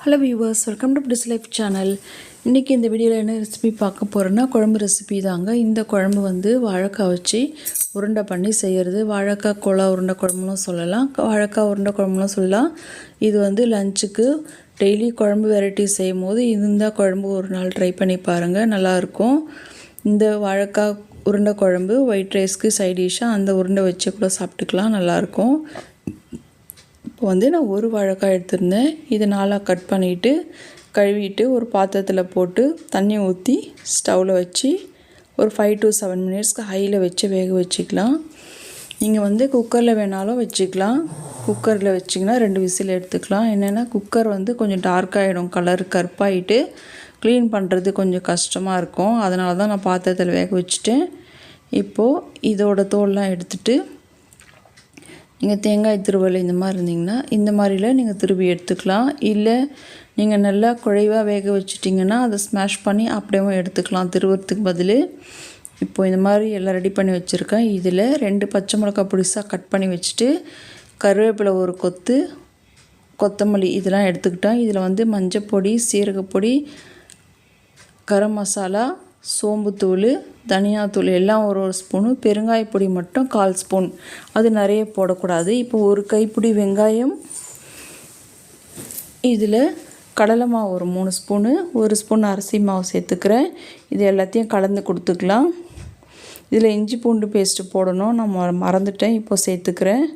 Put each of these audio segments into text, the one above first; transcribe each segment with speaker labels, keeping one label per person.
Speaker 1: Hello viewers, welcome to பிடிஸ் life channel. இன்றைக்கி இந்த வீடியோவில் என்ன ரெசிபி பார்க்க போகிறேன்னா குழம்பு ரெசிபி தாங்க. இந்த குழம்பு வந்து வாழைக்காய் வச்சு உருண்டை பண்ணி செய்கிறது. வாழைக்காய் கொலை உருண்டை குழம்புலாம் சொல்லலாம், வாழைக்காய் உருண்டை குழம்புலாம் சொல்லலாம். இது வந்து லஞ்சுக்கு டெய்லி குழம்பு வெரைட்டி செய்யும் போது இந்த குழம்பு ஒரு நாள் ட்ரை பண்ணி பாருங்கள், நல்லாயிருக்கும். இந்த வாழைக்காய் உருண்டை குழம்பு ஒயிட் ரைஸ்க்கு சைட் டிஷ்ஷாக அந்த உருண்டை வச்சு கூட சாப்பிட்டுக்கலாம், நல்லாயிருக்கும். இப்போ வந்து நான் ஒரு வாழைக்காய் எடுத்திருந்தேன். இதை நாளாக கட் பண்ணிவிட்டு கழுவிட்டு ஒரு பாத்திரத்தில் போட்டு தண்ணி ஊற்றி ஸ்டவ்வில் வச்சு ஒரு 5 to 7 மினிட்ஸ்க்கு ஹையில் வச்சு வேக வச்சுக்கலாம். நீங்கள் வந்து குக்கரில் வேணாலும் வச்சுக்கலாம். குக்கரில் வச்சிங்கன்னா 2 விசில் எடுத்துக்கலாம். என்னென்னா குக்கர் வந்து கொஞ்சம் டார்க்காகிடும், கலர் கருப்பாகிட்டு க்ளீன் பண்ணுறது கொஞ்சம் கஷ்டமாக இருக்கும். அதனால தான் நான் பாத்திரத்தில் வேக வச்சுட்டேன். இப்போது இதோட தோல்லாம் எடுத்துகிட்டு நீங்கள் தேங்காய் திருவல் இந்த மாதிரி இருந்தீங்கன்னா இந்த மாதிரிலாம் நீங்கள் திருவி எடுத்துக்கலாம். இல்லை நீங்கள் நல்லா குழைவாக வேக வச்சிட்டிங்கன்னா அதை ஸ்மாஷ் பண்ணி அப்படியே எடுத்துக்கலாம் திருவறதுக்கு பதில். இப்போது இந்த மாதிரி எல்லாம் ரெடி பண்ணி வச்சுருக்கேன். இதில் 2 பச்சை மிளகாய் பொடிசாக கட் பண்ணி வச்சுட்டு கருவேப்பிலை ஒரு கொத்து, கொத்தமல்லி இதெல்லாம் எடுத்துக்கிட்டேன். இதில் வந்து மஞ்சப்பொடி, சீரகப்பொடி, கரம் மசாலா, சோம்புத்தூள், தனியாத்தூள் எல்லாம் ஒரு ஸ்பூனு, பெருங்காயப்பொடி மட்டும் 1/4 ஸ்பூன், அது நிறைய போடக்கூடாது. இப்போ ஒரு கைப்பிடி வெங்காயம், இதில் கடலை மாவு ஒரு 3 ஸ்பூனு, 1 ஸ்பூன் அரிசி மாவு சேர்த்துக்கிறேன். இது எல்லாத்தையும் கலந்து கொடுத்துக்கலாம். இதில் இஞ்சி பூண்டு பேஸ்ட்டு போடணும், நான் மறந்துட்டேன், இப்போ சேர்த்துக்கிறேன்.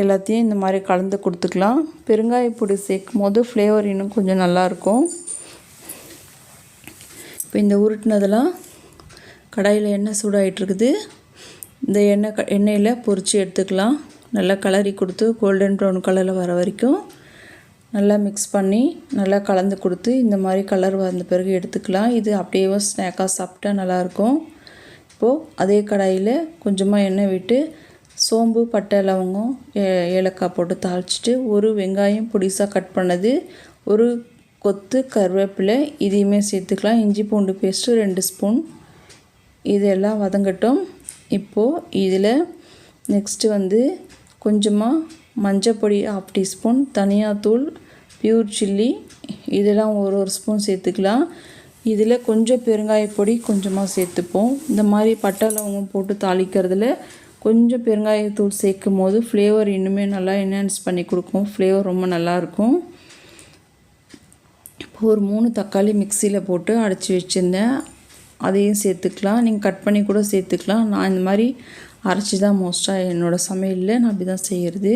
Speaker 1: எல்லாத்தையும் இந்த மாதிரி கலந்து கொடுத்துக்கலாம். பெருங்காயப்பொடி சேர்க்கும் போது ஃப்ளேவர் இன்னும் கொஞ்சம் நல்லாயிருக்கும். இப்போ இந்த உருட்டினதெல்லாம் கடாயில் எண்ணெய் சூடாகிட்டுருக்குது. இந்த எண்ணெயில் பொரித்து எடுத்துக்கலாம். நல்லா கலரி கொடுத்து கோல்டன் ப்ரௌன் கலரில் வர வரைக்கும் நல்லா மிக்ஸ் பண்ணி நல்லா கலந்து கொடுத்து இந்த மாதிரி கலர் வந்த பிறகு எடுத்துக்கலாம். இது அப்படியே ஸ்நாக்காக சாப்பிட்டா நல்லாயிருக்கும். இப்போது அதே கடாயில் கொஞ்சமாக எண்ணெய் விட்டு சோம்பு, பட்டை, லவங்கம், ஏலக்காய் போட்டு தாளிச்சிட்டு ஒரு வெங்காயம் பொடிசாக கட் பண்ணது, ஒரு கொத்து கருவேப்பிலை இதையுமே சேர்த்துக்கலாம். இஞ்சி பூண்டு பேஸ்ட்டு 2 ஸ்பூன், இதெல்லாம் வதங்கட்டும். இப்போது இதில் நெக்ஸ்ட்டு வந்து கொஞ்சமாக மஞ்சப்பொடி 1/2 டீஸ்பூன், தனியாத்தூள், பியூர் சில்லி இதெல்லாம் ஒரு ஸ்பூன் சேர்த்துக்கலாம். இதில் கொஞ்சம் பெருங்காயப்பொடி கொஞ்சமாக சேர்த்துப்போம். இந்த மாதிரி பட்டை லவங்கம் போட்டு தாளிக்கிறதுல கொஞ்சம் பெருங்காயத்தூள் சேர்க்கும் போது ஃப்ளேவர் இன்னுமே நல்லா என்ஹான்ஸ் பண்ணி கொடுக்கும், ஃப்ளேவர் ரொம்ப நல்லாயிருக்கும். இப்போ ஒரு 3 தக்காளி மிக்சியில் போட்டு அடைச்சி வச்சுருந்தேன், அதையும் சேர்த்துக்கலாம். நீங்கள் கட் பண்ணி கூட சேர்த்துக்கலாம். நான் இந்த மாதிரி அரைச்சி தான் மோஸ்ட்டாக என்னோடய சமையலில் நான் அப்படி தான் செய்கிறது.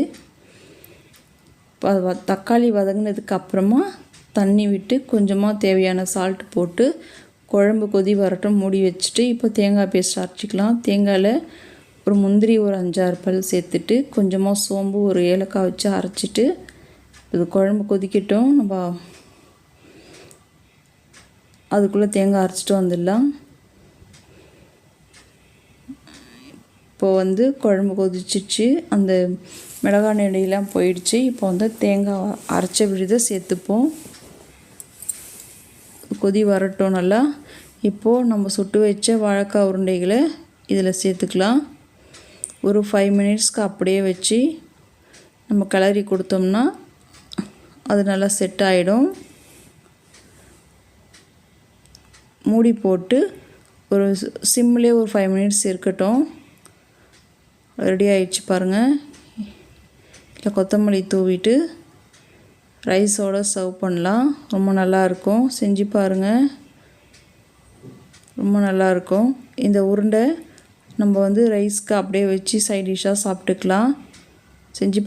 Speaker 1: இப்போ தக்காளி வதங்கினதுக்கு அப்புறமா தண்ணி விட்டு கொஞ்சமாக தேவையான சால்ட் போட்டு குழம்பு கொதி வரட்டும் மூடி வச்சுட்டு இப்போ தேங்காய் பேஸ்ட் அரைச்சிக்கலாம். தேங்காயில் ஒரு முந்திரி ஒரு 5-6 பல் சேர்த்துட்டு கொஞ்சமாக சோம்பு ஒரு ஏலக்காய் வச்சு அரைச்சிட்டு இது குழம்பு கொதிக்கட்டும். நம்ம அதுக்குள்ளே தேங்காய் அரைச்சிட்டு வந்துடலாம். இப்போது வந்து குழம்பு கொதிச்சிச்சு, அந்த மிளகாய் நெடியெல்லாம் போயிடுச்சு. இப்போ வந்து தேங்காய் அரைச்ச விழுதை சேர்த்துப்போம். கொதி வரட்டும் நல்லா. இப்போது நம்ம சுட்டு வச்ச வாழைக்காய் உருண்டைகளை இதில் சேர்த்துக்கலாம். ஒரு 5 மினிட்ஸ்க்கு அப்படியே வச்சு நம்ம கிளறி கொடுத்தோம்னா அது நல்லா செட் ஆகிடும். மூடி போட்டு ஒரு சிம்லேயே ஒரு 5 மினிட்ஸ் இருக்கட்டும். ரெடி ஆகிடுச்சு பாருங்கள். இல்லை கொத்தமல்லி தூவிட்டு ரைஸோடு சர்வ் பண்ணலாம். ரொம்ப நல்லாயிருக்கும், செஞ்சு பாருங்கள், ரொம்ப நல்லாயிருக்கும். இந்த உருண்டை நம்ம வந்து ரைஸ்க்கு அப்படியே வச்சு சைட் டிஷ்ஷாக சாப்பிட்டுக்கலாம். செஞ்சு